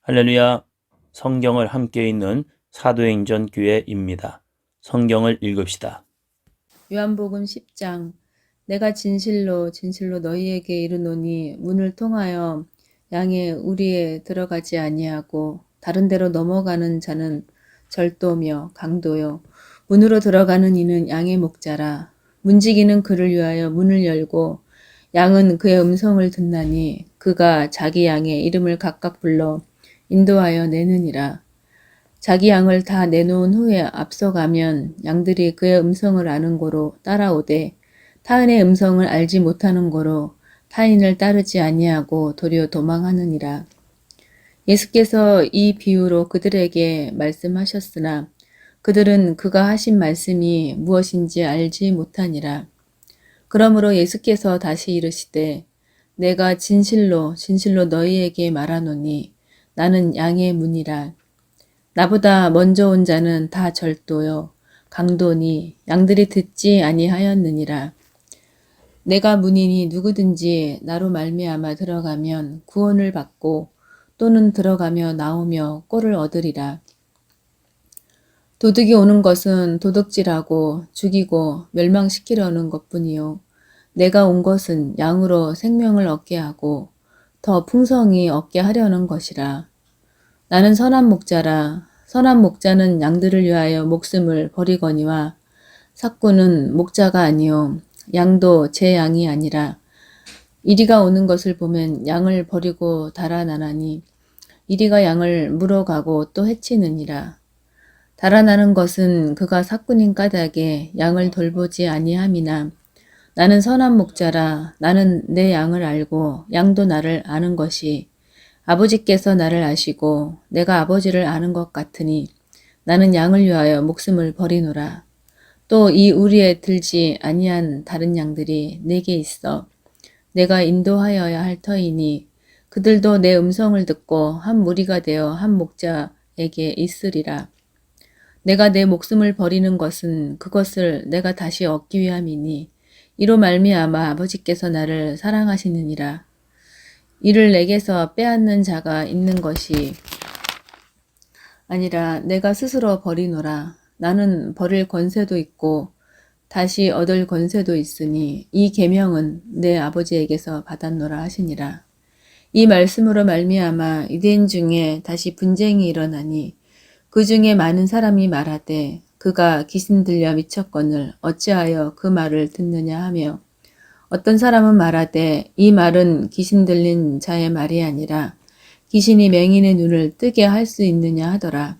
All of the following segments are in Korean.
할렐루야. 성경을 함께 읽는 사도행전 교회입니다. 성경을 읽읍시다. 요한복음 10장. 내가 진실로 너희에게 이르노니 문을 통하여 양의 우리에 들어가지 아니하고 다른 데로 넘어가는 자는 절도며 강도요 문으로 들어가는 이는 양의 목자라. 문지기는 그를 위하여 문을 열고 양은 그의 음성을 듣나니 그가 자기 양의 이름을 각각 불러 인도하여 내느니라. 자기 양을 다 내놓은 후에 앞서가면 양들이 그의 음성을 아는 고로 따라오되 타인의 음성을 알지 못하는 고로 타인을 따르지 아니하고 도리어 도망하느니라. 예수께서 이 비유로 그들에게 말씀하셨으나 그들은 그가 하신 말씀이 무엇인지 알지 못하니라. 그러므로 예수께서 다시 이르시되 내가 진실로 너희에게 말하노니 나는 양의 문이라. 나보다 먼저 온 자는 다 절도요 강도니 양들이 듣지 아니하였느니라. 내가 문이니 누구든지 나로 말미암아 들어가면 구원을 받고 또는 들어가며 나오며 꼴을 얻으리라. 도둑이 오는 것은 도둑질하고 죽이고 멸망시키려는 것뿐이요 내가 온 것은 양으로 생명을 얻게 하고 더 풍성히 얻게 하려는 것이라. 나는 선한 목자라. 선한 목자는 양들을 위하여 목숨을 버리거니와 삭구는 목자가 아니요 양도 제 양이 아니라. 이리가 오는 것을 보면 양을 버리고 달아나나니 이리가 양을 물어가고 또 해치느니라. 달아나는 것은 그가 삭구님 까닭에 양을 돌보지 아니함이나 나는 선한 목자라. 나는 내 양을 알고 양도 나를 아는 것이 아버지께서 나를 아시고 내가 아버지를 아는 것 같으니 나는 양을 위하여 목숨을 버리노라. 또 이 우리에 들지 아니한 다른 양들이 내게 있어 내가 인도하여야 할 터이니 그들도 내 음성을 듣고 한 무리가 되어 한 목자에게 있으리라. 내가 내 목숨을 버리는 것은 그것을 내가 다시 얻기 위함이니 이로 말미암아 아버지께서 나를 사랑하시느니라. 이를 내게서 빼앗는 자가 있는 것이 아니라 내가 스스로 버리노라. 나는 버릴 권세도 있고 다시 얻을 권세도 있으니 이 계명은 내 아버지에게서 받았노라 하시니라. 이 말씀으로 말미암아 유대인 중에 다시 분쟁이 일어나니 그 중에 많은 사람이 말하되 그가 귀신 들려 미쳤거늘 어찌하여 그 말을 듣느냐 하며 어떤 사람은 말하되 이 말은 귀신 들린 자의 말이 아니라 귀신이 맹인의 눈을 뜨게 할 수 있느냐 하더라.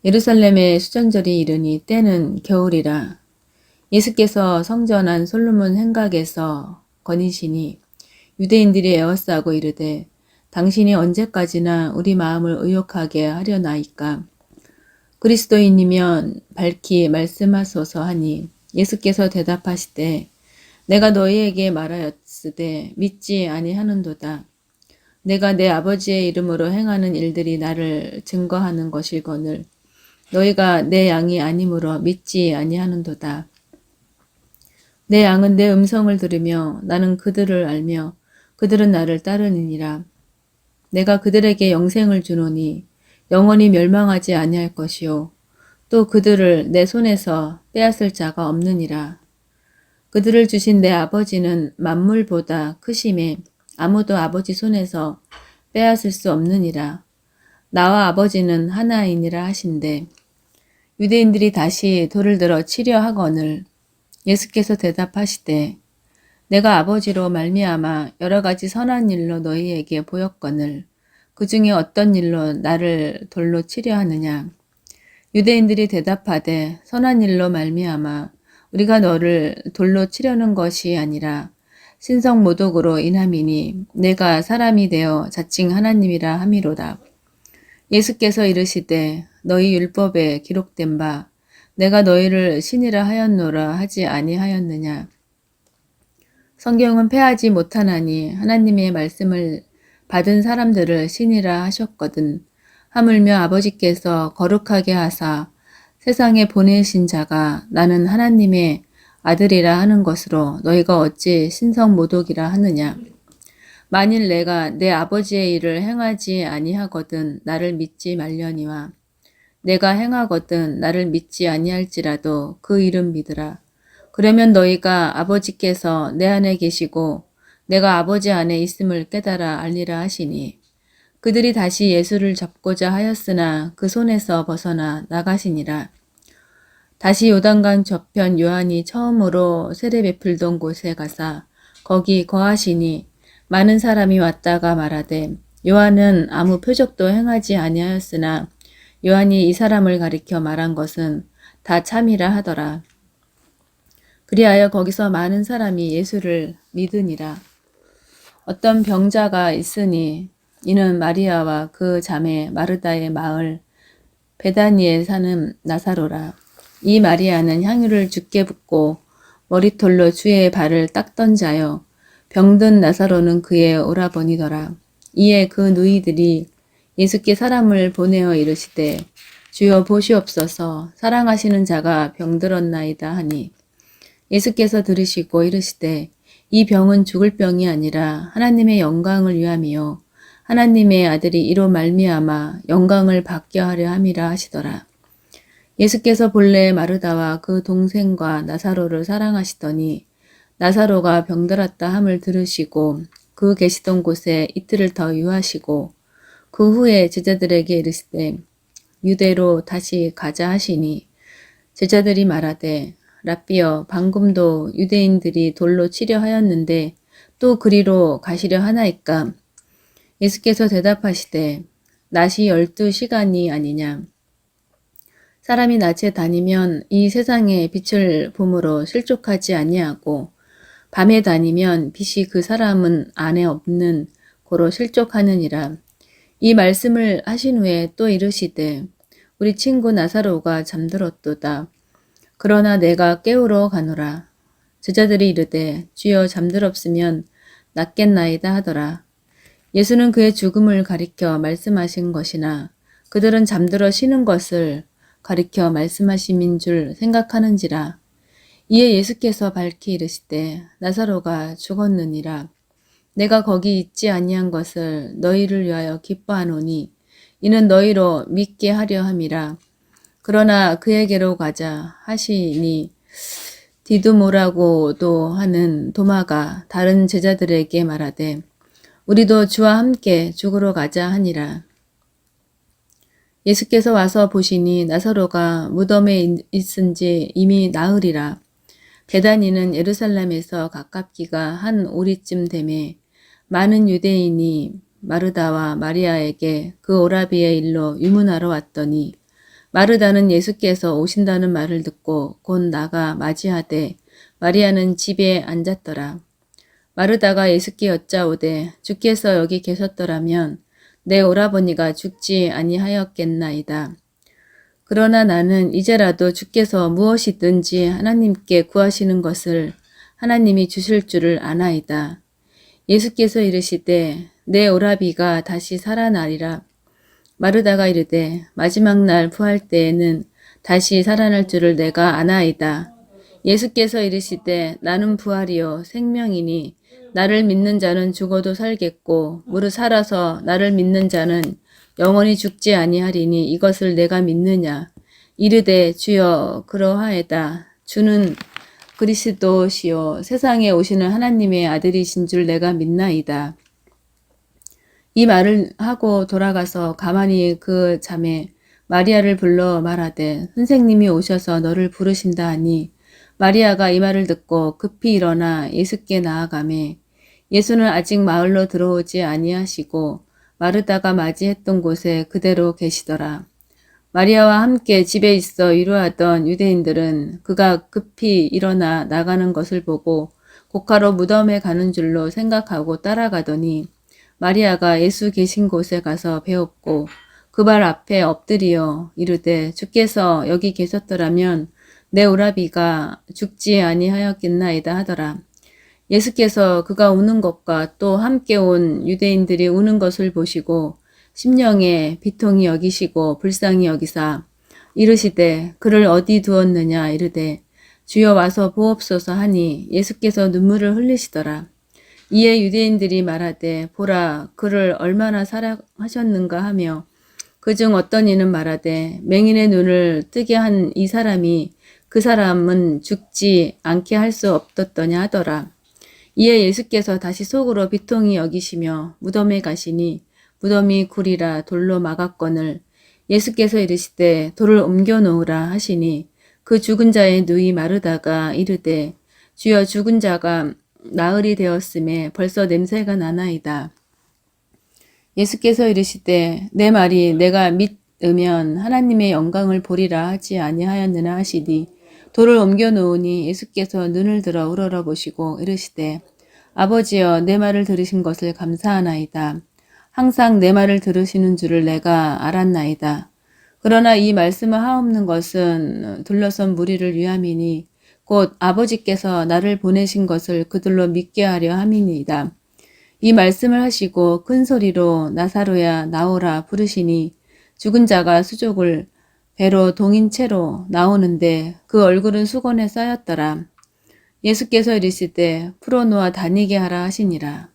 예루살렘에 수전절이 이르니 때는 겨울이라. 예수께서 성전 안 솔로몬 행각에서 거니시니 유대인들이 에워싸고 이르되 당신이 언제까지나 우리 마음을 의욕하게 하려나이까. 그리스도인이면 밝히 말씀하소서 하니 예수께서 대답하시되 내가 너희에게 말하였으되 믿지 아니하는도다. 내가 내 아버지의 이름으로 행하는 일들이 나를 증거하는 것일거늘 너희가 내 양이 아니므로 믿지 아니하는도다. 내 양은 내 음성을 들으며 나는 그들을 알며 그들은 나를 따르느니라. 내가 그들에게 영생을 주노니 영원히 멸망하지 아니할 것이요 또 그들을 내 손에서 빼앗을 자가 없느니라. 그들을 주신 내 아버지는 만물보다 크심에 아무도 아버지 손에서 빼앗을 수 없느니라. 나와 아버지는 하나이니라 하신대. 유대인들이 다시 돌을 들어 치려 하거늘 예수께서 대답하시되 내가 아버지로 말미암아 여러 가지 선한 일로 너희에게 보였거늘 그 중에 어떤 일로 나를 돌로 치려 하느냐. 유대인들이 대답하되 선한 일로 말미암아 우리가 너를 돌로 치려는 것이 아니라 신성 모독으로 인함이니 내가 사람이 되어 자칭 하나님이라 함이로다. 예수께서 이르시되 너희 율법에 기록된 바 내가 너희를 신이라 하였노라 하지 아니하였느냐. 성경은 패하지 못하나니 하나님의 말씀을 받은 사람들을 신이라 하셨거든. 하물며 아버지께서 거룩하게 하사 세상에 보내신 자가 나는 하나님의 아들이라 하는 것으로 너희가 어찌 신성 모독이라 하느냐. 만일 내가 내 아버지의 일을 행하지 아니하거든 나를 믿지 말려니와 내가 행하거든 나를 믿지 아니할지라도 그 일은 믿으라. 그러면 너희가 아버지께서 내 안에 계시고 내가 아버지 안에 있음을 깨달아 알리라 하시니 그들이 다시 예수를 잡고자 하였으나 그 손에서 벗어나 나가시니라. 다시 요단강 저편 요한이 처음으로 세례 베풀던 곳에 가사 거기 거하시니 많은 사람이 왔다가 말하되 요한은 아무 표적도 행하지 아니하였으나 요한이 이 사람을 가리켜 말한 것은 다 참이라 하더라. 그리하여 거기서 많은 사람이 예수를 믿으니라. 어떤 병자가 있으니 이는 마리아와 그 자매 마르다의 마을 베다니에 사는 나사로라. 이 마리아는 향유를 죽게 붓고 머리털로 주의 발을 닦던 자여 병든 나사로는 그의 오라버니더라. 이에 그 누이들이 예수께 사람을 보내어 이르시되 주여 보시옵소서 사랑하시는 자가 병들었나이다 하니 예수께서 들으시고 이르시되 이 병은 죽을 병이 아니라 하나님의 영광을 위함이요 하나님의 아들이 이로 말미암아 영광을 받게 하려 함이라 하시더라. 예수께서 본래 마르다와 그 동생과 나사로를 사랑하시더니 나사로가 병들었다 함을 들으시고 그 계시던 곳에 이틀을 더 유하시고 그 후에 제자들에게 이르시되 유대로 다시 가자 하시니 제자들이 말하되 랍비여 방금도 유대인들이 돌로 치려 하였는데 또 그리로 가시려 하나이까? 예수께서 대답하시되 낮이 12시간이 아니냐? 사람이 낮에 다니면 이 세상의 빛을 봄으로 실족하지 아니하고 밤에 다니면 빛이 그 사람은 안에 없는 고로 실족하느니라. 이 말씀을 하신 후에 또 이르시되 우리 친구 나사로가 잠들었도다. 그러나 내가 깨우러 가노라. 제자들이 이르되 주여 잠들었으면 낫겠나이다 하더라. 예수는 그의 죽음을 가리켜 말씀하신 것이나 그들은 잠들어 쉬는 것을 가리켜 말씀하심인 줄 생각하는지라. 이에 예수께서 밝히 이르시되 나사로가 죽었느니라. 내가 거기 있지 아니한 것을 너희를 위하여 기뻐하노니 이는 너희로 믿게 하려 함이라. 그러나 그에게로 가자 하시니 디두모라고도 하는 도마가 다른 제자들에게 말하되 우리도 주와 함께 죽으러 가자 하니라. 예수께서 와서 보시니 나사로가 무덤에 있은지 이미 나흘이라. 베다니는 예루살렘에서 가깝기가 한 오리쯤 되매 많은 유대인이 마르다와 마리아에게 그 오라비의 일로 유문하러 왔더니 마르다는 예수께서 오신다는 말을 듣고 곧 나가 맞이하되 마리아는 집에 앉았더라. 마르다가 예수께 여짜오되 주께서 여기 계셨더라면 내 오라버니가 죽지 아니하였겠나이다. 그러나 나는 이제라도 주께서 무엇이든지 하나님께 구하시는 것을 하나님이 주실 줄을 아나이다. 예수께서 이르시되 내 오라비가 다시 살아나리라. 마르다가 이르되 마지막 날 부할 때에는 다시 살아날 줄을 내가 아나이다. 예수께서 이르시되 나는 부활이요 생명이니 나를 믿는 자는 죽어도 살겠고 무릇 살아서 나를 믿는 자는 영원히 죽지 아니하리니 이것을 내가 믿느냐. 이르되 주여 그러하에다. 주는 그리스도시요 세상에 오시는 하나님의 아들이신 줄 내가 믿나이다. 이 말을 하고 돌아가서 가만히 그 자매 마리아를 불러 말하되 선생님이 오셔서 너를 부르신다 하니 마리아가 이 말을 듣고 급히 일어나 예수께 나아가매 예수는 아직 마을로 들어오지 아니하시고 마르다가 맞이했던 곳에 그대로 계시더라. 마리아와 함께 집에 있어 위로하던 유대인들은 그가 급히 일어나 나가는 것을 보고 고가로 무덤에 가는 줄로 생각하고 따라가더니 마리아가 예수 계신 곳에 가서 배웠고 그 발 앞에 엎드리어 이르되 주께서 여기 계셨더라면 내 오라비가 죽지 아니하였겠나이다 하더라. 예수께서 그가 우는 것과 또 함께 온 유대인들이 우는 것을 보시고 심령에 비통히 여기시고 불쌍히 여기사 이르시되 그를 어디 두었느냐 이르되 주여 와서 보옵소서 하니 예수께서 눈물을 흘리시더라. 이에 유대인들이 말하되 보라 그를 얼마나 사랑하셨는가 하며 그중 어떤 이는 말하되 맹인의 눈을 뜨게 한 이 사람이 그 사람은 죽지 않게 할 수 없었더냐 하더라. 이에 예수께서 다시 속으로 비통히 여기시며 무덤에 가시니 무덤이 굴이라 돌로 막았거늘 예수께서 이르시되 돌을 옮겨 놓으라 하시니 그 죽은 자의 누이 마르다가 이르되 주여 죽은 자가 나흘이 되었음에 벌써 냄새가 나나이다. 예수께서 이르시되 내 말이 내가 믿으면 하나님의 영광을 보리라 하지 아니하였느냐 하시니 돌을 옮겨 놓으니 예수께서 눈을 들어 우러러 보시고 이르시되 아버지여 내 말을 들으신 것을 감사하나이다. 항상 내 말을 들으시는 줄을 내가 알았나이다. 그러나 이 말씀을 하옵는 것은 둘러선 무리를 위함이니 곧 아버지께서 나를 보내신 것을 그들로 믿게 하려 함이니이다. 이 말씀을 하시고 큰 소리로 나사로야 나오라 부르시니 죽은 자가 수족을 배로 동인 채로 나오는데 그 얼굴은 수건에 쌓였더라. 예수께서 이르시되 풀어놓아 다니게 하라 하시니라.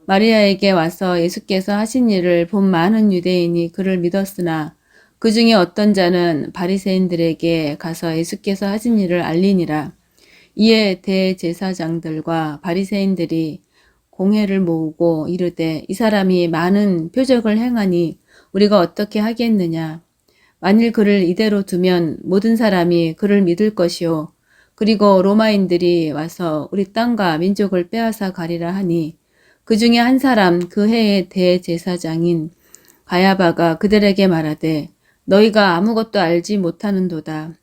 마리아에게 와서 예수께서 하신 일을 본 많은 유대인이 그를 믿었으나 그 중에 어떤 자는 바리새인들에게 가서 예수께서 하신 일을 알리니라. 이에 대제사장들과 바리새인들이 공회를 모으고 이르되 이 사람이 많은 표적을 행하니 우리가 어떻게 하겠느냐. 만일 그를 이대로 두면 모든 사람이 그를 믿을 것이요. 그리고 로마인들이 와서 우리 땅과 민족을 빼앗아 가리라 하니 그 중에 한 사람 그 해의 대제사장인 가야바가 그들에게 말하되 너희가 아무것도 알지 못하는도다.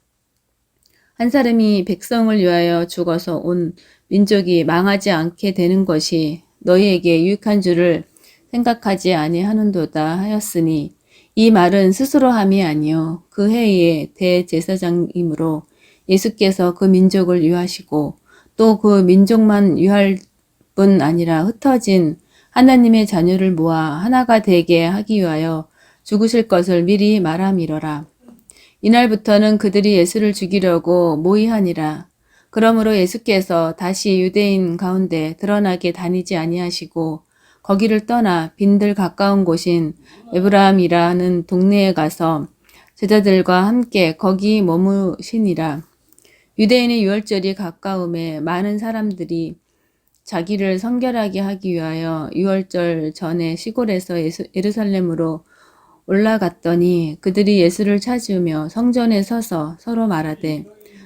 한 사람이 백성을 위하여 죽어서 온 민족이 망하지 않게 되는 것이 너희에게 유익한 줄을 생각하지 아니하는도다 하였으니 이 말은 스스로 함이 아니요 그 해의 대제사장이므로 예수께서 그 민족을 위하시고 또 그 민족만 위할 뿐 아니라 흩어진 하나님의 자녀를 모아 하나가 되게 하기 위하여 죽으실 것을 미리 말함이러라. 이날부터는 그들이 예수를 죽이려고 모의하니라. 그러므로 예수께서 다시 유대인 가운데 드러나게 다니지 아니하시고 거기를 떠나 빈들 가까운 곳인 에브라임이라는 동네에 가서 제자들과 함께 거기 머무시니라. 유대인의 유월절이 가까움에 많은 사람들이 자기를 성결하게 하기 위하여 유월절 전에 시골에서 예루살렘으로 올라갔더니 그들이 예수를 찾으며 성전에 서서 서로 말하되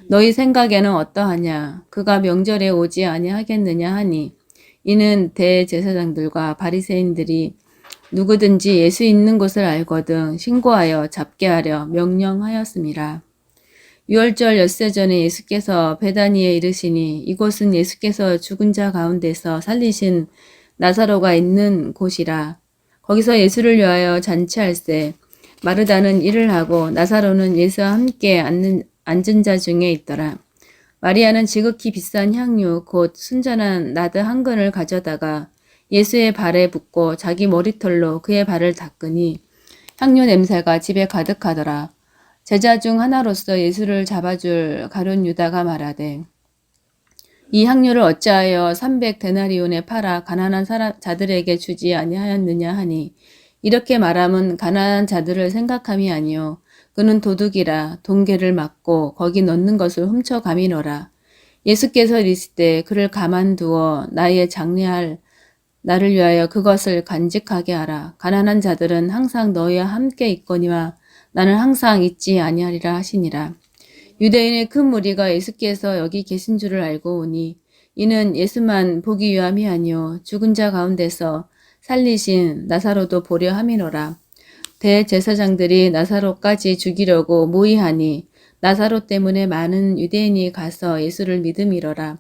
너희 생각에는 어떠하냐? 그가 명절에 오지 아니하겠느냐 하니 이는 대제사장들과 바리새인들이 누구든지 예수 있는 곳을 알거든 신고하여 잡게 하려 명령하였음이라. 유월절 엿새 전에 예수께서 베다니에 이르시니 이곳은 예수께서 죽은 자 가운데서 살리신 나사로가 있는 곳이라. 거기서 예수를 위하여 잔치할세 마르다는 일을 하고 나사로는 예수와 함께 앉은 자 중에 있더라. 마리아는 지극히 비싼 향유 곧 순전한 나드 한 근을 가져다가 예수의 발에 붓고 자기 머리털로 그의 발을 닦으니 향유 냄새가 집에 가득하더라. 제자 중 하나로서 예수를 잡아줄 가룟 유다가 말하되 이 향유를 어찌하여 300데나리온에 팔아 가난한 자들에게 주지 아니하였느냐 하니 이렇게 말함은 가난한 자들을 생각함이 아니요 그는 도둑이라 돈계를 맞고 거기 넣는 것을 훔쳐가미노라. 예수께서 이르시되 그를 가만두어 나의 장례할 나를 위하여 그것을 간직하게 하라. 가난한 자들은 항상 너희와 함께 있거니와 나는 항상 있지 아니하리라 하시니라. 유대인의 큰 무리가 예수께서 여기 계신 줄을 알고 오니 이는 예수만 보기 위함이 아니요 죽은 자 가운데서 살리신 나사로도 보려 함이노라. 대제사장들이 나사로까지 죽이려고 모의하니 나사로 때문에 많은 유대인이 가서 예수를 믿음이러라.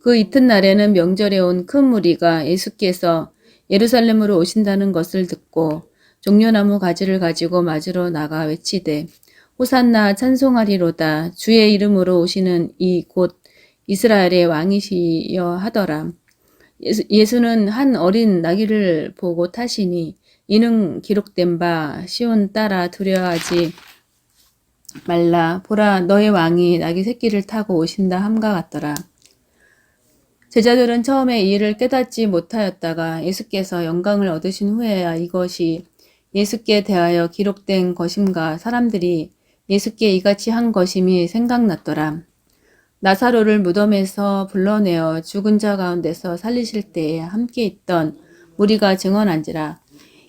그 이튿날에는 명절에 온 큰 무리가 예수께서 예루살렘으로 오신다는 것을 듣고 종려나무 가지를 가지고 맞으러 나가 외치되 호산나 찬송하리로다 주의 이름으로 오시는 이 곧 이스라엘의 왕이시여 하더라. 예수는 한 어린 나귀를 보고 타시니 이는 기록된 바 시온 따라 두려워하지 말라 보라 너의 왕이 나귀 새끼를 타고 오신다 함과 같더라. 제자들은 처음에 이 일을 깨닫지 못하였다가 예수께서 영광을 얻으신 후에야 이것이 예수께 대하여 기록된 것임과 사람들이 예수께 이같이 한 것임이 생각났더라. 나사로를 무덤에서 불러내어 죽은 자 가운데서 살리실 때에 함께 있던 무리가 증언한지라.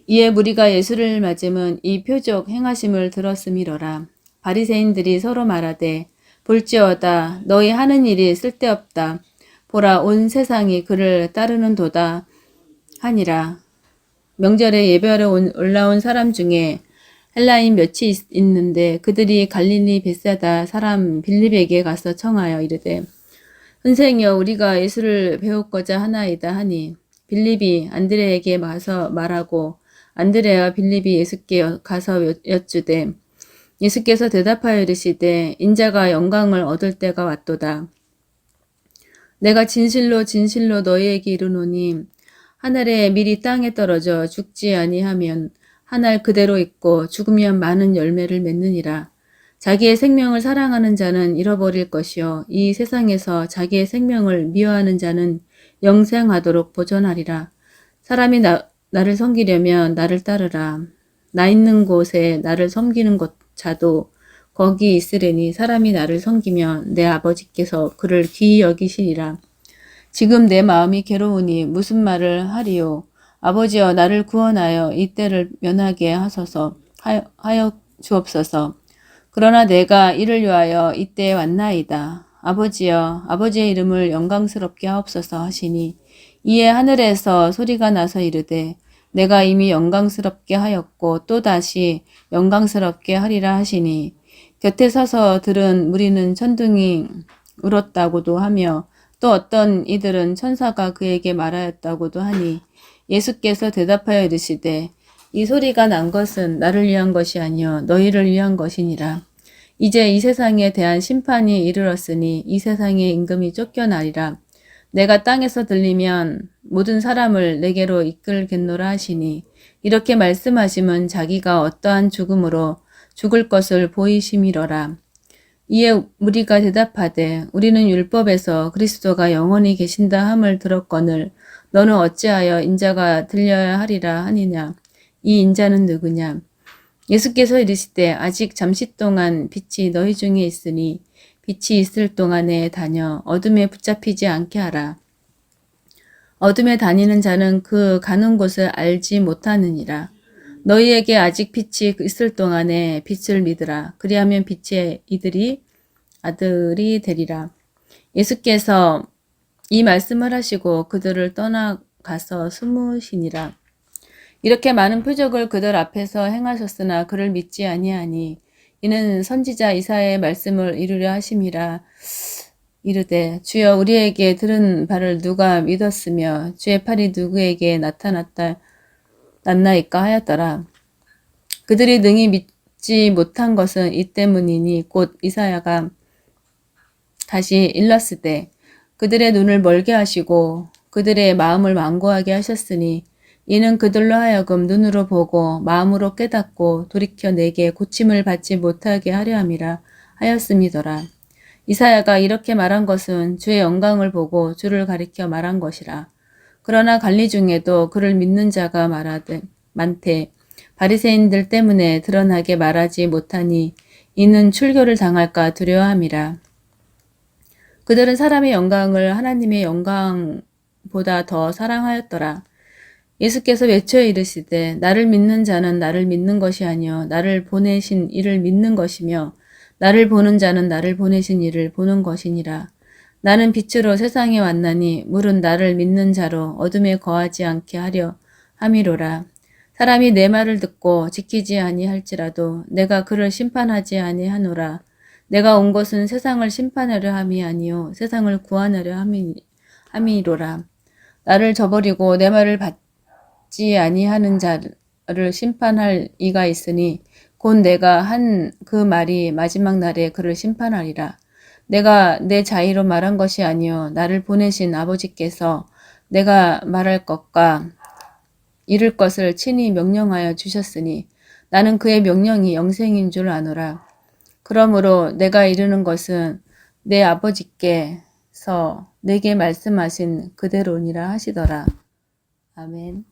이에 무리가 예수를 맞음은 이 표적 행하심을 들었음이로라. 바리새인들이 서로 말하되 볼지어다 너희 하는 일이 쓸데없다. 보라 온 세상이 그를 따르는도다 하니라. 명절에 예배하러 올라온 사람 중에 헬라인 몇이 있는데 그들이 갈릴리 벳사다 사람 빌립에게 가서 청하여 이르되 선생이여 우리가 예수를 배웠고자 하나이다 하니 빌립이 안드레에게 가서 말하고 안드레와 빌립이 예수께 가서 여쭈되 예수께서 대답하여 이르시되 인자가 영광을 얻을 때가 왔도다. 내가 진실로 진실로 너희에게 이르노니 하늘에 밀이 땅에 떨어져 죽지 아니하면 한 알 그대로 있고 죽으면 많은 열매를 맺느니라. 자기의 생명을 사랑하는 자는 잃어버릴 것이요 이 세상에서 자기의 생명을 미워하는 자는 영생하도록 보존하리라. 사람이 나를 섬기려면 나를 따르라. 나 있는 곳에 나를 섬기는 자도 거기 있으리니 사람이 나를 섬기면 내 아버지께서 그를 귀히 여기시리라. 지금 내 마음이 괴로우니 무슨 말을 하리요. 아버지여 나를 구원하여 이 때를 면하게 하여 주옵소서. 그러나 내가 이를 위하여 이때에 왔나이다. 아버지여 아버지의 이름을 영광스럽게 하옵소서 하시니 이에 하늘에서 소리가 나서 이르되 내가 이미 영광스럽게 하였고 또다시 영광스럽게 하리라 하시니 곁에 서서 들은 무리는 천둥이 울었다고도 하며 또 어떤 이들은 천사가 그에게 말하였다고도 하니 예수께서 대답하여 이르시되 이 소리가 난 것은 나를 위한 것이 아니요 너희를 위한 것이니라. 이제 이 세상에 대한 심판이 이르렀으니 이 세상의 임금이 쫓겨나리라. 내가 땅에서 들리면 모든 사람을 내게로 이끌겠노라 하시니 이렇게 말씀하심은 자기가 어떠한 죽음으로 죽을 것을 보이심이로라. 이에 무리가 대답하되 우리는 율법에서 그리스도가 영원히 계신다 함을 들었거늘 너는 어찌하여 인자가 들려야 하리라 하느냐. 이 인자는 누구냐. 예수께서 이르시되 아직 잠시 동안 빛이 너희 중에 있으니 빛이 있을 동안에 다녀 어둠에 붙잡히지 않게 하라. 어둠에 다니는 자는 그 가는 곳을 알지 못하느니라. 너희에게 아직 빛이 있을 동안에 빛을 믿으라. 그리하면 빛의 아들이 되리라. 예수께서 이 말씀을 하시고 그들을 떠나가서 숨으시니라. 이렇게 많은 표적을 그들 앞에서 행하셨으나 그를 믿지 아니하니 이는 선지자 이사야의 말씀을 이루려 하심이라. 이르되 주여 우리에게 들은 바를 누가 믿었으며 주의 팔이 누구에게 나타났나이까 하였더라. 그들이 능히 믿지 못한 것은 이 때문이니 곧 이사야가 다시 일렀으되 그들의 눈을 멀게 하시고 그들의 마음을 완고하게 하셨으니 이는 그들로 하여금 눈으로 보고 마음으로 깨닫고 돌이켜 내게 고침을 받지 못하게 하려 함이라 하였음이더라. 이사야가 이렇게 말한 것은 주의 영광을 보고 주를 가리켜 말한 것이라. 그러나 관리 중에도 그를 믿는 자가 많되 바리새인들 때문에 드러나게 말하지 못하니 이는 출교를 당할까 두려워함이라. 그들은 사람의 영광을 하나님의 영광보다 더 사랑하였더라. 예수께서 외쳐 이르시되 나를 믿는 자는 나를 믿는 것이 아니요 나를 보내신 이를 믿는 것이며 나를 보는 자는 나를 보내신 이를 보는 것이니라. 나는 빛으로 세상에 왔나니 물은 나를 믿는 자로 어둠에 거하지 않게 하려 함이로라. 사람이 내 말을 듣고 지키지 아니할지라도 내가 그를 심판하지 아니하노라. 내가 온 것은 세상을 심판하려 함이 아니요 세상을 구원하려 함이로라. 나를 저버리고 내 말을 받지 아니하는 자를 심판할 이가 있으니 곧 내가 한 그 말이 마지막 날에 그를 심판하리라. 내가 내 자의로 말한 것이 아니요 나를 보내신 아버지께서 내가 말할 것과 이룰 것을 친히 명령하여 주셨으니 나는 그의 명령이 영생인 줄 아노라. 그러므로 내가 이르는 것은 내 아버지께서 내게 말씀하신 그대로니라 하시더라. 아멘.